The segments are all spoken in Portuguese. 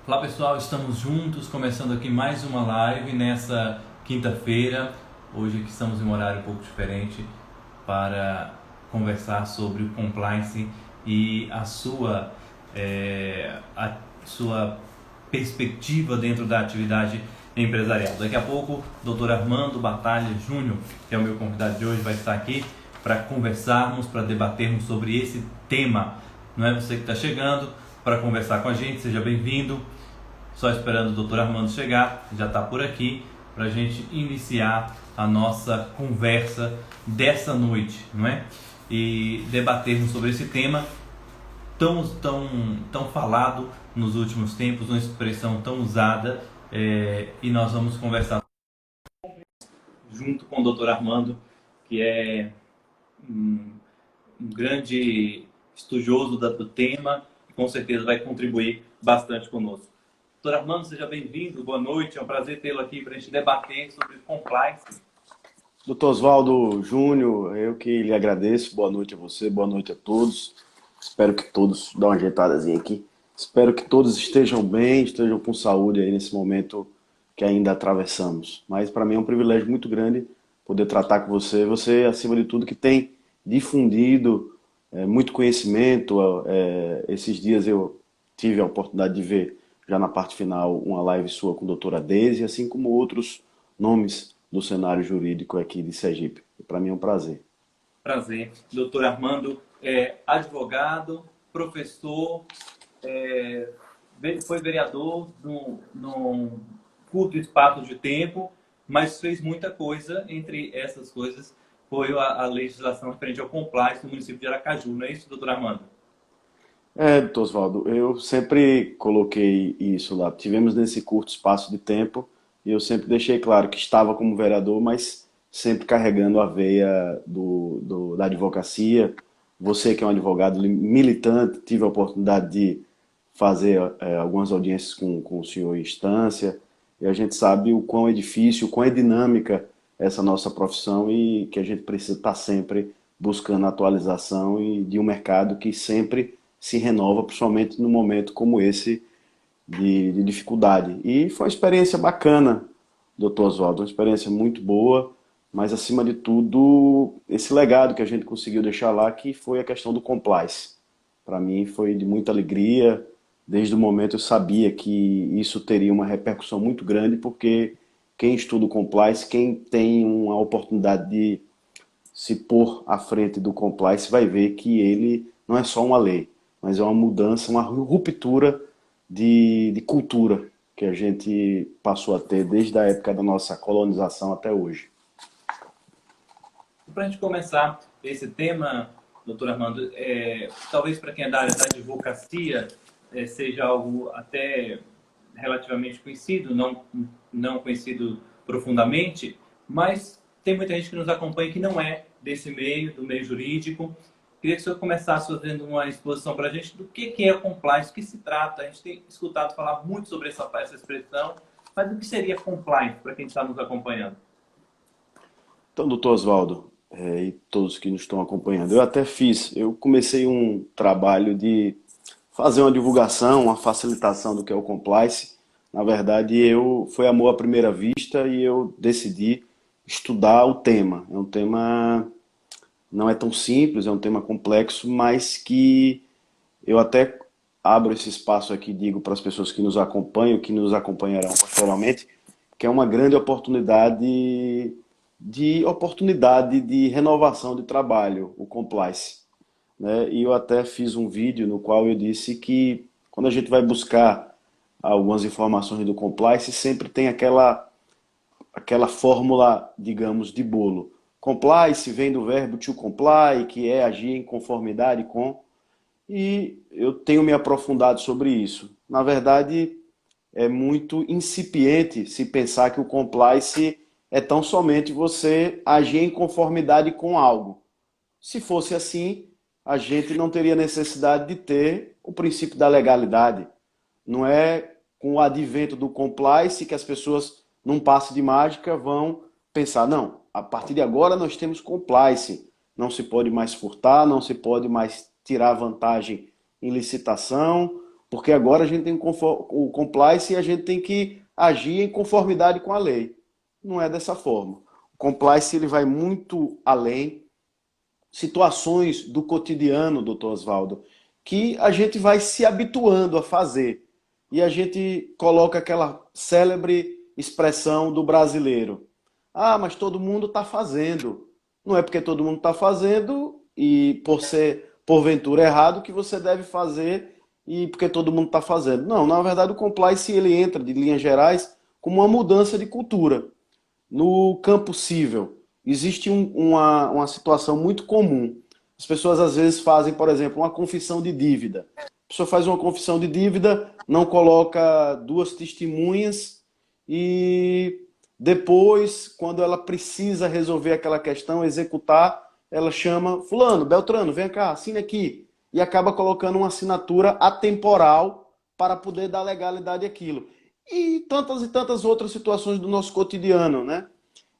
Olá pessoal, estamos juntos, começando aqui mais uma live nessa quinta-feira. Hoje aqui estamos em um horário um pouco diferente para conversar sobre o compliance e a sua perspectiva dentro da atividade empresarial. Daqui a pouco, o Dr. Armando Batalha Júnior, que é o meu convidado de hoje, vai estar aqui para conversarmos, para debatermos sobre esse tema. Não é você que está chegando para conversar com a gente, seja bem-vindo. Só esperando o Dr. Armando chegar, já está por aqui, para a gente iniciar a nossa conversa dessa noite, não é? E debatermos sobre esse tema tão falado nos últimos tempos, uma expressão tão usada, e nós vamos conversar junto com o Dr. Armando, que é um grande estudioso do tema e com certeza vai contribuir bastante conosco. Doutor Armando, seja bem-vindo, boa noite, é um prazer tê-lo aqui para a gente debater sobre compliance. Doutor Oswaldo Júnior, eu que lhe agradeço. Boa noite a você, boa noite a todos. Espero que todos, dá uma ajeitadazinha aqui. Espero que todos estejam bem, estejam com saúde aí nesse momento que ainda atravessamos. Mas para mim é um privilégio muito grande poder tratar com você. Você, acima de tudo, que tem difundido muito conhecimento. Esses dias eu tive a oportunidade de ver, já na parte final, uma live sua com a doutora Deise, assim como outros nomes do cenário jurídico aqui de Sergipe. Para mim é um prazer. Prazer. Doutor Armando é advogado, professor, foi vereador num curto espaço de tempo, mas fez muita coisa. Entre essas coisas foi a legislação referente ao compliance no município de Aracaju, não é isso, doutor Armando? Doutor Oswaldo, eu sempre coloquei isso lá. Tivemos nesse curto espaço de tempo e eu sempre deixei claro que estava como vereador, mas sempre carregando a veia da advocacia. Você que é um advogado militante, tive a oportunidade de fazer algumas audiências com o senhor em instância e a gente sabe o quão é difícil, o quão é dinâmica essa nossa profissão e que a gente precisa estar sempre buscando atualização e de um mercado que sempre se renova, principalmente num momento como esse de dificuldade. E foi uma experiência bacana, doutor Oswaldo, uma experiência muito boa, mas acima de tudo, esse legado que a gente conseguiu deixar lá, que foi a questão do compliance. Para mim foi de muita alegria, desde o momento eu sabia que isso teria uma repercussão muito grande, porque quem estuda o compliance, quem tem uma oportunidade de se pôr à frente do compliance, vai ver que ele não é só uma lei, mas é uma mudança, uma ruptura de cultura que a gente passou a ter desde a época da nossa colonização até hoje. Para a gente começar esse tema, doutor Armando, talvez para quem é da área da advocacia seja algo até relativamente conhecido, não conhecido profundamente, mas tem muita gente que nos acompanha que não é desse meio, do meio jurídico. Queria que o senhor começasse fazendo uma exposição para a gente do que é compliance, do que se trata. A gente tem escutado falar muito sobre essa expressão, mas o que seria compliance para quem está nos acompanhando? Então, doutor Oswaldo, e todos que nos estão acompanhando, eu comecei um trabalho de fazer uma divulgação, uma facilitação do que é o compliance. Na verdade, foi amor à primeira vista e eu decidi estudar o tema. É um tema não é tão simples, é um tema complexo, mas que eu até abro esse espaço aqui e digo para as pessoas que nos acompanham, que nos acompanharão posteriormente, que é uma grande oportunidade de renovação de trabalho, o compliance, né? E eu até fiz um vídeo no qual eu disse que quando a gente vai buscar algumas informações do compliance, sempre tem aquela fórmula, digamos, de bolo. Compliance vem do verbo to comply, que é agir em conformidade com, e eu tenho me aprofundado sobre isso. Na verdade, é muito incipiente se pensar que o compliance é tão somente você agir em conformidade com algo. Se fosse assim, a gente não teria necessidade de ter o princípio da legalidade. Não é com o advento do compliance que as pessoas, num passe de mágica, vão pensar, não, a partir de agora nós temos compliance. Não se pode mais furtar, não se pode mais tirar vantagem em licitação, porque agora a gente tem o compliance e a gente tem que agir em conformidade com a lei. Não é dessa forma. O compliance ele vai muito além, situações do cotidiano, doutor Oswaldo, que a gente vai se habituando a fazer. E a gente coloca aquela célebre expressão do brasileiro. Ah, mas todo mundo está fazendo. Não é porque todo mundo está fazendo e por ser porventura errado que você deve fazer e porque todo mundo está fazendo. Não, na verdade o compliance ele entra de linhas gerais como uma mudança de cultura. No campo civil, existe uma situação muito comum. As pessoas às vezes fazem, por exemplo, uma confissão de dívida. A pessoa faz uma confissão de dívida, não coloca duas testemunhas e depois, quando ela precisa resolver aquela questão, executar, ela chama fulano, Beltrano, vem cá, assine aqui. E acaba colocando uma assinatura atemporal para poder dar legalidade àquilo e tantas outras situações do nosso cotidiano, né?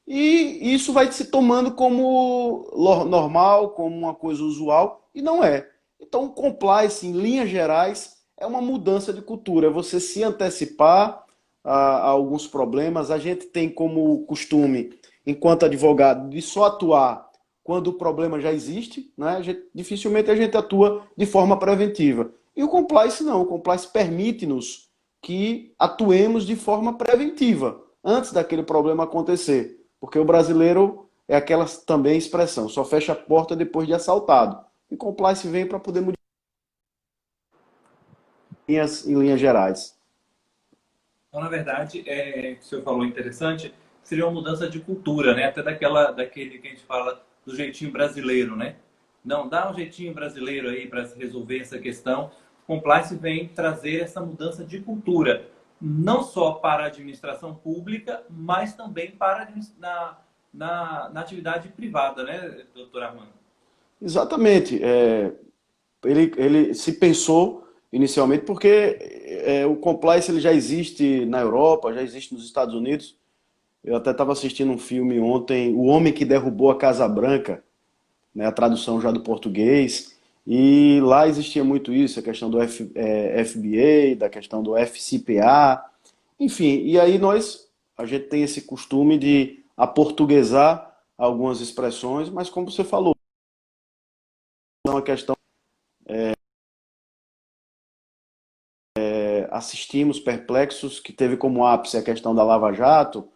E isso vai se tomando como normal, como uma coisa usual, e não é. Então, o compliance, em linhas gerais, é uma mudança de cultura, é você se antecipar a alguns problemas. A gente tem como costume, enquanto advogado, de só atuar quando o problema já existe, né? Dificilmente a gente atua de forma preventiva. E o compliance não, o compliance permite-nos que atuemos de forma preventiva, antes daquele problema acontecer. Porque o brasileiro é aquela também expressão, só fecha a porta depois de assaltado. E compliance vem para poder mudar em linhas gerais. Então, na verdade, o que o senhor falou interessante, seria uma mudança de cultura, né? Até daquele que a gente fala do jeitinho brasileiro, né? Não, dá um jeitinho brasileiro aí para resolver essa questão. O compliance vem trazer essa mudança de cultura, não só para a administração pública, mas também para na atividade privada, né, doutor Armando? Exatamente. Ele se pensou inicialmente porque o compliance ele já existe na Europa, já existe nos Estados Unidos. Eu até estava assistindo um filme ontem, O Homem que Derrubou a Casa Branca, né, a tradução já do português, e lá existia muito isso, a questão do FBA, da questão do FCPA, enfim, e aí a gente tem esse costume de aportuguesar algumas expressões, mas como você falou, é uma questão, assistimos perplexos, que teve como ápice a questão da Lava Jato,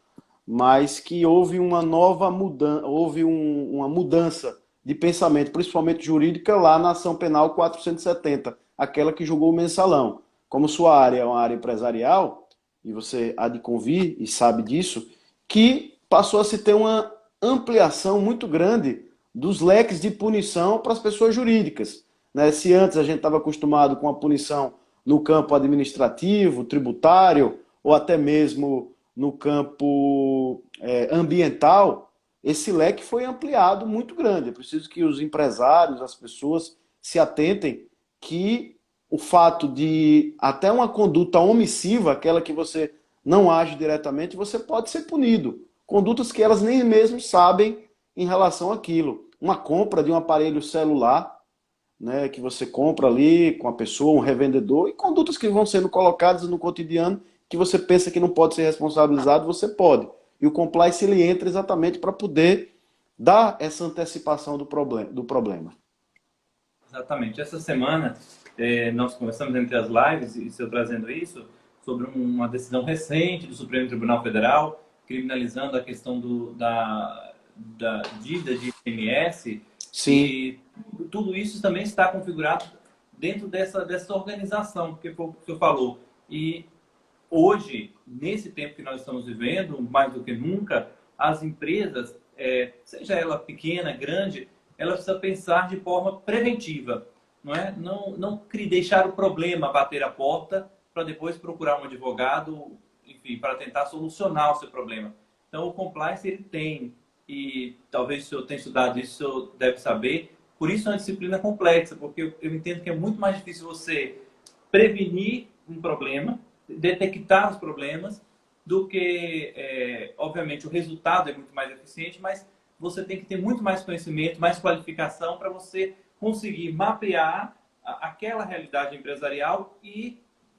mas que houve uma nova mudança, uma mudança de pensamento, principalmente jurídica, lá na ação penal 470, aquela que julgou o mensalão. Como sua área é uma área empresarial, e você há de convir e sabe disso, que passou a se ter uma ampliação muito grande dos leques de punição para as pessoas jurídicas. Né? Se antes a gente estava acostumado com a punição no campo administrativo, tributário, ou até mesmo no campo ambiental, esse leque foi ampliado muito grande. É preciso que os empresários, as pessoas se atentem que o fato de até uma conduta omissiva, aquela que você não age diretamente, você pode ser punido. Condutas que elas nem mesmo sabem em relação àquilo. Uma compra de um aparelho celular, né, que você compra ali com a pessoa, um revendedor, e condutas que vão sendo colocadas no cotidiano que você pensa que não pode ser responsabilizado, você pode. E o compliance ele entra exatamente para poder dar essa antecipação do problema. Exatamente. Essa semana nós conversamos entre as lives, e estou trazendo isso, sobre uma decisão recente do Supremo Tribunal Federal, criminalizando a questão da dívida de ICMS, Sim. e tudo isso também está configurado dentro dessa organização, porque foi o que o senhor falou. E hoje, nesse tempo que nós estamos vivendo, mais do que nunca, as empresas, seja ela pequena, grande, ela precisa pensar de forma preventiva, não é? Não deixar o problema bater a porta para depois procurar um advogado, enfim, para tentar solucionar o seu problema. Então, o compliance ele tem, e talvez o senhor tenha estudado isso, o senhor deve saber, por isso é uma disciplina complexa, porque eu entendo que é muito mais difícil você prevenir um problema, detectar os problemas, do que, obviamente, o resultado é muito mais eficiente, mas você tem que ter muito mais conhecimento, mais qualificação para você conseguir mapear aquela realidade empresarial e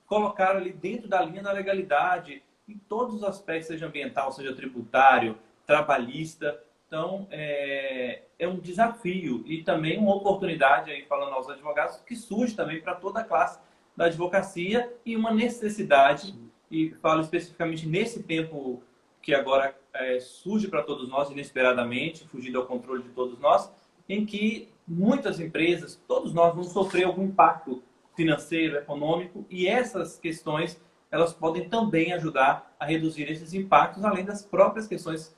colocar ali dentro da linha da legalidade, em todos os aspectos, seja ambiental, seja tributário, trabalhista. Então, é um desafio e também uma oportunidade, aí falando aos advogados, que surge também para toda a classe da advocacia e uma necessidade, e falo especificamente nesse tempo que agora surge para todos nós, inesperadamente, fugindo ao controle de todos nós, em que muitas empresas, todos nós, vamos sofrer algum impacto financeiro, econômico, e essas questões elas podem também ajudar a reduzir esses impactos, além das próprias questões,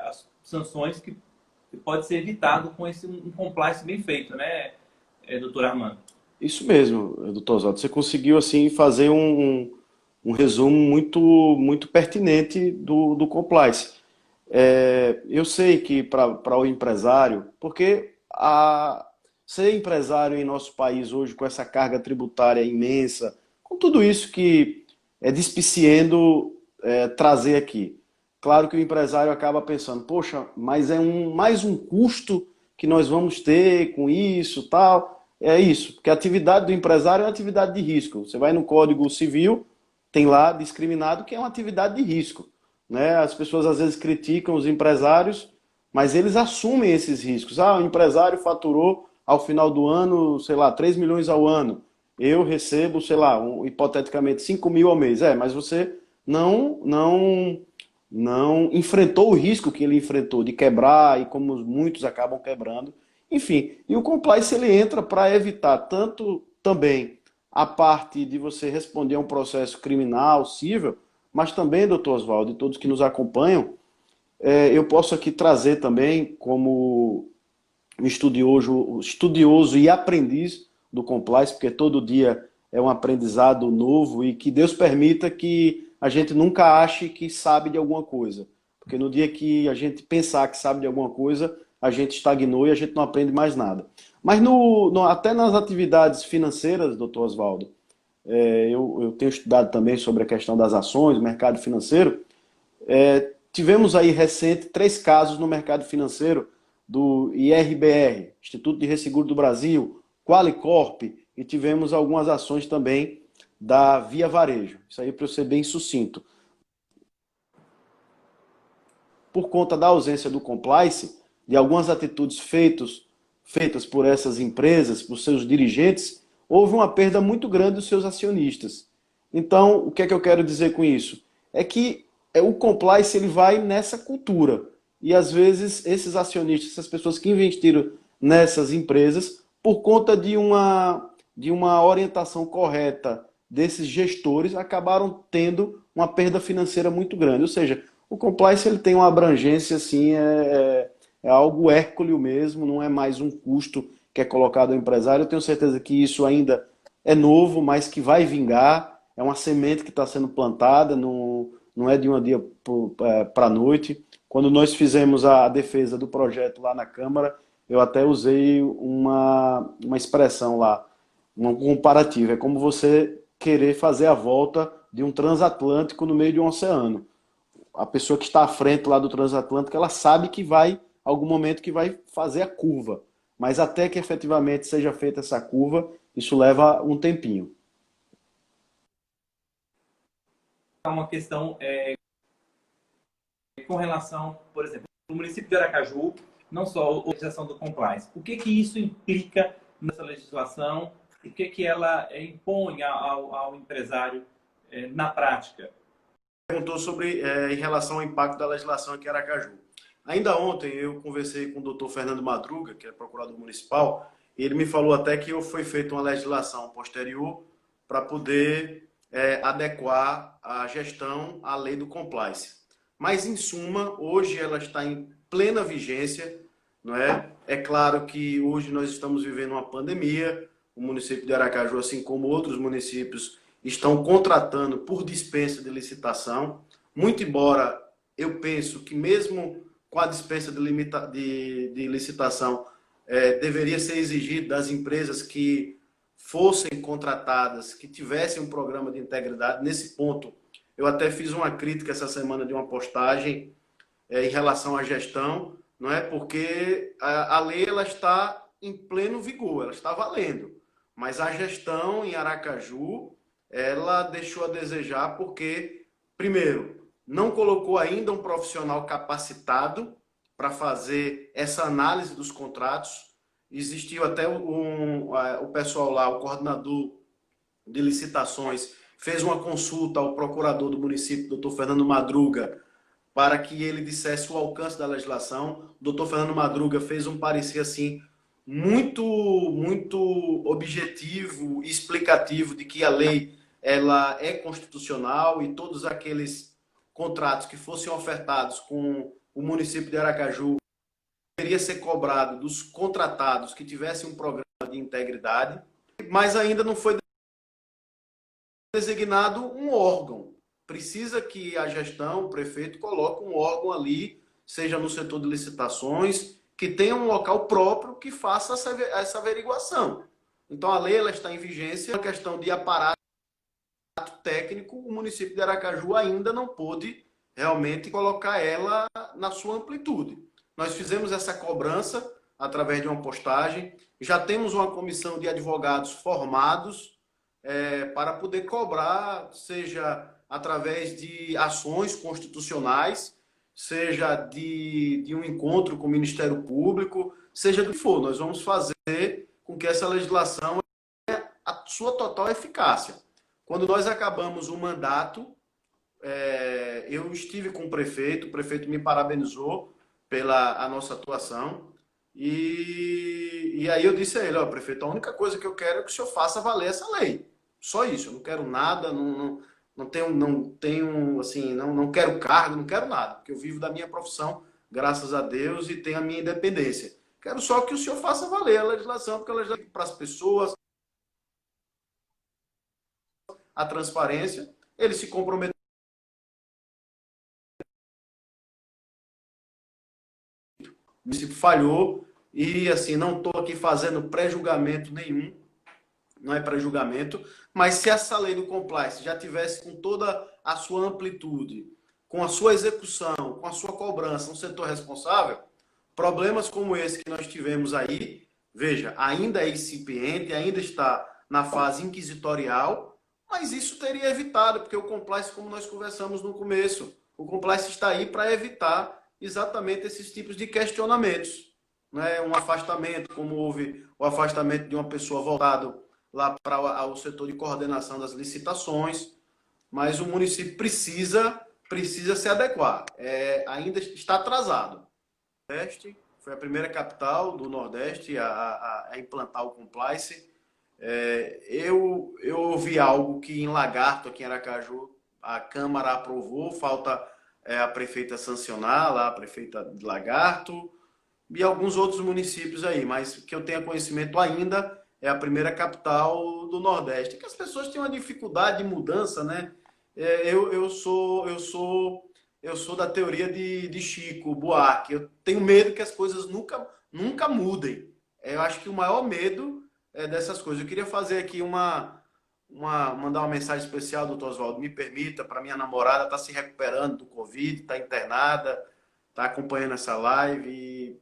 as sanções que pode ser evitado com um compliance bem feito, né, doutor Armando? Isso mesmo, doutor Oswaldo. Você conseguiu assim fazer um resumo muito pertinente do compliance. Eu sei que para o empresário, porque ser empresário em nosso país hoje com essa carga tributária imensa, com tudo isso que é despiciando trazer aqui. Claro que o empresário acaba pensando, poxa, mas é mais um custo que nós vamos ter com isso, tal. É isso, porque a atividade do empresário é uma atividade de risco. Você vai no Código Civil, tem lá discriminado que é uma atividade de risco, né? As pessoas às vezes criticam os empresários, mas eles assumem esses riscos. O empresário faturou ao final do ano, sei lá, 3 milhões ao ano. Eu recebo, sei lá, hipoteticamente 5 mil ao mês. Mas você não enfrentou o risco que ele enfrentou de quebrar, e como muitos acabam quebrando. Enfim, e o compliance ele entra para evitar tanto também a parte de você responder a um processo criminal, civil, mas também, doutor Oswaldo, e todos que nos acompanham, eu posso aqui trazer também como um estudioso e aprendiz do compliance, porque todo dia é um aprendizado novo e que Deus permita que a gente nunca ache que sabe de alguma coisa. Porque no dia que a gente pensar que sabe de alguma coisa, a gente estagnou e a gente não aprende mais nada. Mas até nas atividades financeiras, doutor Oswaldo, eu tenho estudado também sobre a questão das ações, mercado financeiro. Tivemos aí recente 3 casos no mercado financeiro do IRBR, Instituto de Resseguro do Brasil, Qualicorp, e tivemos algumas ações também da Via Varejo. Isso aí para eu ser bem sucinto. Por conta da ausência do compliance, de algumas atitudes feitas por essas empresas, por seus dirigentes, houve uma perda muito grande dos seus acionistas. Então, o que é que eu quero dizer com isso? É que o compliance ele vai nessa cultura. E às vezes esses acionistas, essas pessoas que investiram nessas empresas, por conta de uma orientação correta desses gestores, acabaram tendo uma perda financeira muito grande. Ou seja, o compliance ele tem uma abrangência assim, é algo hércules mesmo, não é mais um custo que é colocado ao empresário. Eu tenho certeza que isso ainda é novo, mas que vai vingar. É uma semente que está sendo plantada, não é de um dia para a noite. Quando nós fizemos a defesa do projeto lá na Câmara, eu até usei uma expressão lá, um comparativo. É como você querer fazer a volta de um transatlântico no meio de um oceano. A pessoa que está à frente lá do transatlântico, ela sabe que vai, algum momento que vai fazer a curva. Mas até que efetivamente seja feita essa curva, isso leva um tempinho. Uma questão com relação, por exemplo, no município de Aracaju, não só a organização do compliance. O que isso implica nessa legislação? O que ela impõe ao empresário na prática? Perguntou sobre em relação ao impacto da legislação aqui em Aracaju. Ainda ontem eu conversei com o doutor Fernando Madruga, que é procurador municipal, e ele me falou até que foi feita uma legislação posterior para poder adequar a gestão à lei do compliance. Mas, em suma, hoje ela está em plena vigência, não é? É claro que hoje nós estamos vivendo uma pandemia, o município de Aracaju, assim como outros municípios, estão contratando por dispensa de licitação, muito embora eu penso que mesmo com a dispensa de licitação, deveria ser exigido das empresas que fossem contratadas, que tivessem um programa de integridade. Nesse ponto, eu até fiz uma crítica essa semana de uma postagem em relação à gestão, não é? Porque a lei ela está em pleno vigor, ela está valendo. Mas a gestão em Aracaju, ela deixou a desejar porque, primeiro, não colocou ainda um profissional capacitado para fazer essa análise dos contratos. Existiu até o pessoal lá, o coordenador de licitações, fez uma consulta ao procurador do município, doutor Fernando Madruga, para que ele dissesse o alcance da legislação. O doutor Fernando Madruga fez um parecer assim muito objetivo e explicativo de que a lei ela é constitucional e todos aqueles contratos que fossem ofertados com o município de Aracaju deveria ser cobrado dos contratados que tivessem um programa de integridade, mas ainda não foi designado um órgão. Precisa que a gestão, o prefeito, coloque um órgão ali, seja no setor de licitações, que tenha um local próprio que faça essa averiguação. Então, a lei ela está em vigência, a questão de aparato técnico, o município de Aracaju ainda não pôde realmente colocar ela na sua amplitude. Nós fizemos essa cobrança através de uma postagem, já temos uma comissão de advogados formados para poder cobrar, seja através de ações constitucionais, seja de um encontro com o Ministério Público, seja do que for. Nós vamos fazer com que essa legislação tenha a sua total eficácia. Quando nós acabamos o mandato, eu estive com o prefeito me parabenizou pela a nossa atuação, e aí eu disse a ele, ó, prefeito, a única coisa que eu quero é que o senhor faça valer essa lei. Só isso, eu não quero nada, não tenho assim, não quero cargo, não quero nada, porque eu vivo da minha profissão, graças a Deus, e tenho a minha independência. Quero só que o senhor faça valer a legislação, porque a legislação é para as pessoas, a transparência, ele se comprometeu, o município falhou, e assim, não estou aqui fazendo pré-julgamento nenhum, não é pré-julgamento, mas se essa lei do compliance já tivesse com toda a sua amplitude, com a sua execução, com a sua cobrança no setor responsável, problemas como esse que nós tivemos aí, veja, ainda é incipiente, ainda está na fase inquisitorial, mas isso teria evitado, porque o compliance, como nós conversamos no começo, o compliance está aí para evitar exatamente esses tipos de questionamentos. Não é um afastamento, como houve o afastamento de uma pessoa voltado lá para o setor de coordenação das licitações, mas o município precisa se adequar. Ainda está atrasado. O Nordeste foi a primeira capital do Nordeste a implantar o compliance. Eu ouvi algo que em Lagarto, aqui em Aracaju, a Câmara aprovou, falta a prefeita sancionar, lá a prefeita de Lagarto, e alguns outros municípios aí, mas que eu tenha conhecimento ainda é a primeira capital do Nordeste. Que as pessoas têm uma dificuldade de mudança, né? Eu sou da teoria de Chico Buarque. Eu tenho medo que as coisas nunca mudem. Eu acho que o maior medo é dessas coisas. Eu queria fazer aqui mandar uma mensagem especial, doutor Oswaldo, me permita, para minha namorada, está se recuperando do Covid, está internada, está acompanhando essa live e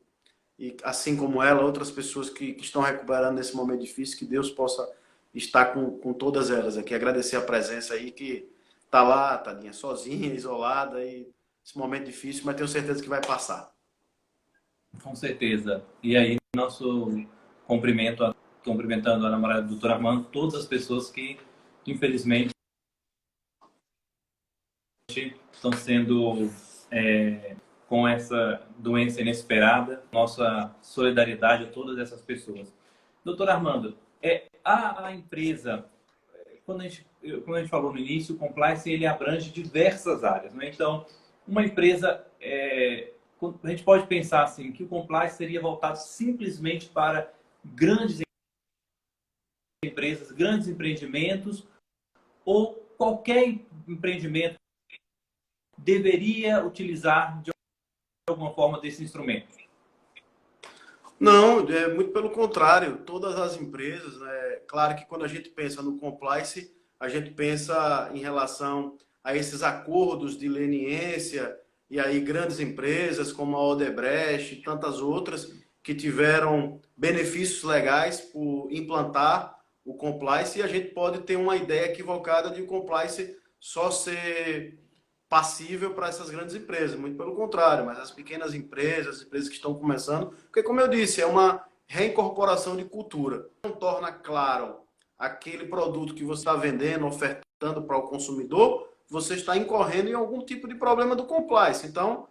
assim como ela, outras pessoas que estão recuperando nesse momento difícil, que Deus possa estar com todas elas aqui. Agradecer a presença aí, que está lá, tadinha, sozinha, isolada, e esse momento difícil, mas tenho certeza que vai passar. Com certeza. E aí, nosso cumprimentando a namorada do Dr. Armando, todas as pessoas que, infelizmente, estão sendo com essa doença inesperada. Nossa solidariedade a todas essas pessoas. Doutor Armando, a empresa, quando a gente falou no início, o compliance ele abrange diversas áreas, né? Então, uma empresa, a gente pode pensar assim, que o compliance seria voltado simplesmente para grandes empresas, grandes empreendimentos, ou qualquer empreendimento deveria utilizar de alguma forma desse instrumento? Não, muito pelo contrário. Todas as empresas, claro que quando a gente pensa no compliance, a gente pensa em relação a esses acordos de leniência, e aí grandes empresas como a Odebrecht e tantas outras que tiveram benefícios legais por implantar o compliance, e a gente pode ter uma ideia equivocada de o compliance só ser passível para essas grandes empresas. Muito pelo contrário, mas as pequenas empresas, as empresas que estão começando, porque como eu disse, é uma reincorporação de cultura. Não torna claro aquele produto que você está vendendo, ofertando para o consumidor, você está incorrendo em algum tipo de problema do compliance. Então,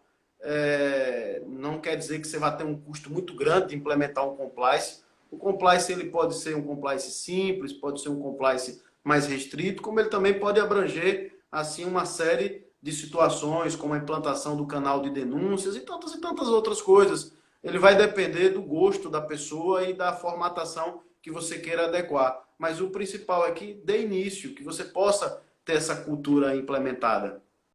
não quer dizer que você vai ter um custo muito grande de implementar um compliance. O compliance ele pode ser um compliance simples, pode ser um compliance mais restrito, como ele também pode abranger assim uma série de situações, como a implantação do canal de denúncias e tantas outras coisas. Ele vai depender do gosto da pessoa e da formatação que você queira adequar. Mas o principal é que dê início, que você possa ter essa cultura implementada.